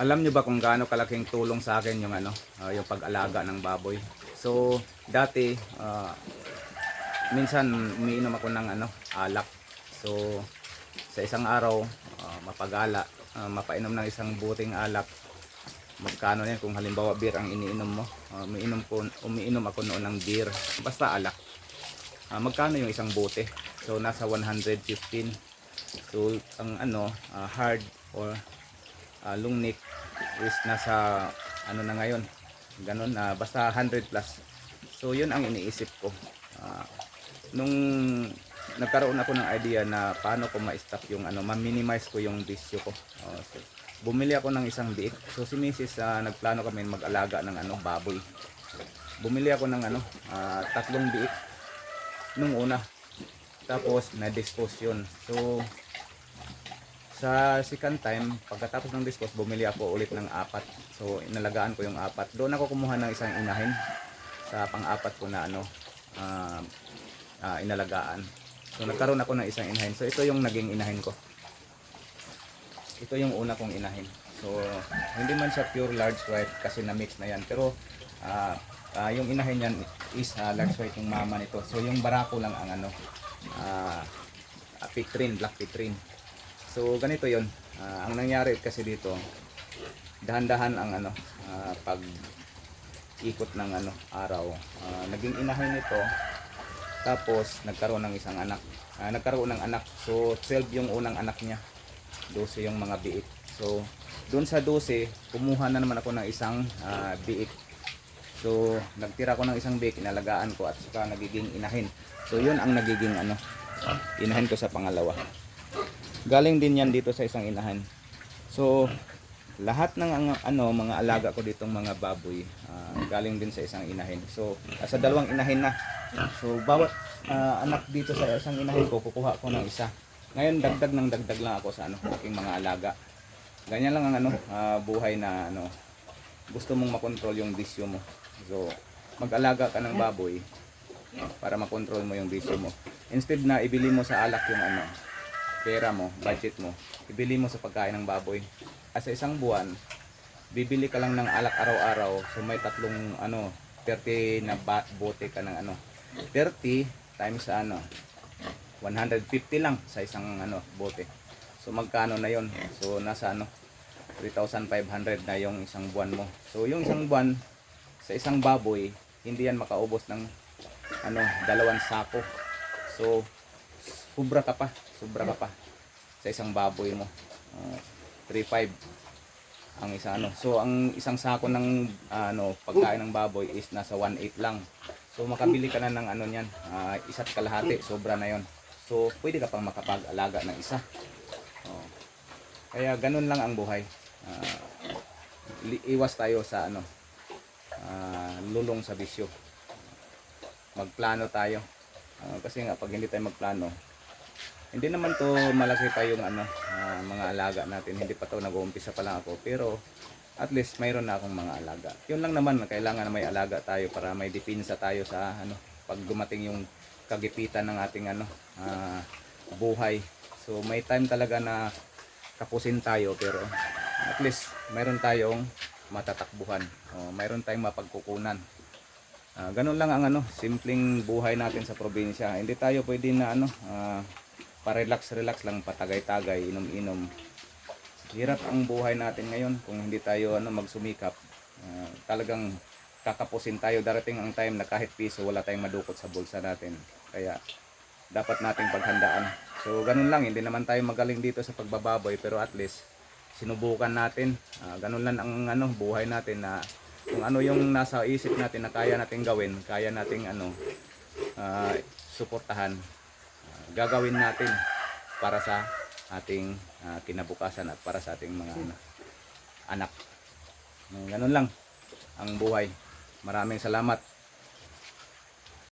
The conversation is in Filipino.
Alam nyo ba kung gaano kalaking tulong sa akin yung yung pag-alaga ng baboy? So, dati minsan umiinom ako ng alak. So, sa isang araw, mapagala, mapainom ng isang buting alak. Magkano yan kung halimbawa beer ang iniinom mo? Umiinom ako noon ng beer, basta alak. Magkano yung isang bote? So, nasa 115. So, ang hard or long neck is nasa na ngayon, ganun, basta 100 plus. So yun ang iniisip ko nung nagkaroon ako ng idea na paano ko ma-stop yung ma-minimize ko yung bisyo ko. So, bumili ako ng isang biik. So si Mrs. Nagplano kami mag-alaga ng baboy. Bumili ako ng 3 biik nung una, tapos na-dispose yun. So sa second time, pagkatapos ng dispose, bumili ako ulit ng 4. So, inalagaan ko yung 4. Doon ako kumuha ng isang inahin sa pang-4 ko na inalagaan. So, nagkaroon ako ng isang inahin. So, ito yung naging inahin ko. Ito yung una kong inahin. So, hindi man siya pure large white kasi na-mix na yan. Pero, yung inahin yan is large white yung mama nito. So, yung barako lang ang Pictrin, black Pictrin. So ganito yon. Ang nangyari kasi dito, dahan-dahan ang pag ikot ng araw. Naging inahin nito, tapos nagkaroon ng isang anak. Nagkaroon ng anak. So 12 yung unang anak niya. 12 yung mga biik. So doon sa 12, kumuha na naman ako ng isang biik. So nagtira ko ng isang biik, inalagaan ko at saka nagiging inahin. So yun ang nagiging inahin ko sa pangalawa. Galing din yan dito sa isang inahan. So lahat ng mga alaga ko ditong mga baboy galing din sa isang inahin. So sa 2 inahin na. So bawat anak dito sa isang inahin ko, kukuha ko ng isa. Ngayon dagdag lang ako sa aking mga alaga. Ganyan lang ang buhay na gusto mong makontrol yung bisyo mo. So mag-alaga ka ng baboy para makontrol mo yung bisyo mo. Instead na ibili mo sa alak yung pera mo, budget mo, ibili mo sa pagkain ng baboy. Sa isang buwan, bibili ka lang ng alak araw-araw. So may 30 na bote ka ng 30 times 150 lang sa isang bote. So magkano na yon? So nasa 3,500 na yung isang buwan mo. So yung isang buwan sa isang baboy, hindi yan makaubos ng 2 sako. So sobra ka pa sa isang baboy mo. 3,500 ang isa So ang isang sako ng pagkain ng baboy is nasa 1,800 lang. So makabili ka na ng niyan, 1.5 sobra na yon. So pwede ka pang makapag-alaga ng isa. Kaya ganun lang ang buhay. Iwas tayo sa lulong sa bisyo. Magplano tayo. Kasi nga pag hindi tayo magplano, hindi naman to malaki pa yung mga alaga natin. Hindi pa to, nag-uumpisa pa lang ako. Pero at least mayroon na akong mga alaga. Yun lang naman, kailangan na may alaga tayo para may depensa tayo sa pag dumating yung kagipitan ng ating buhay. So may time talaga na kapusin tayo, pero at least mayroon tayong matatakbuhan. Mayroon tayong mapagkukunan. Ganun lang ang simpleng buhay natin sa probinsya. Hindi tayo pwede na pa-relax lang, patagay-tagay, inom-inom. Hirap ang buhay natin ngayon kung hindi tayo magsumikap. Talagang kakapusin tayo. Darating ang time na kahit piso wala tayong madukot sa bulsa natin. Kaya dapat nating paghandaan. So ganun lang, hindi naman tayo magaling dito sa pagbababoy, pero at least sinubukan natin. Ganun lang ang buhay natin, na kung yung nasa isip natin na kaya nating gawin, kaya nating suportahan, gagawin natin para sa ating kinabukasan at para sa ating mga anak. Ganun lang ang buhay. Maraming salamat.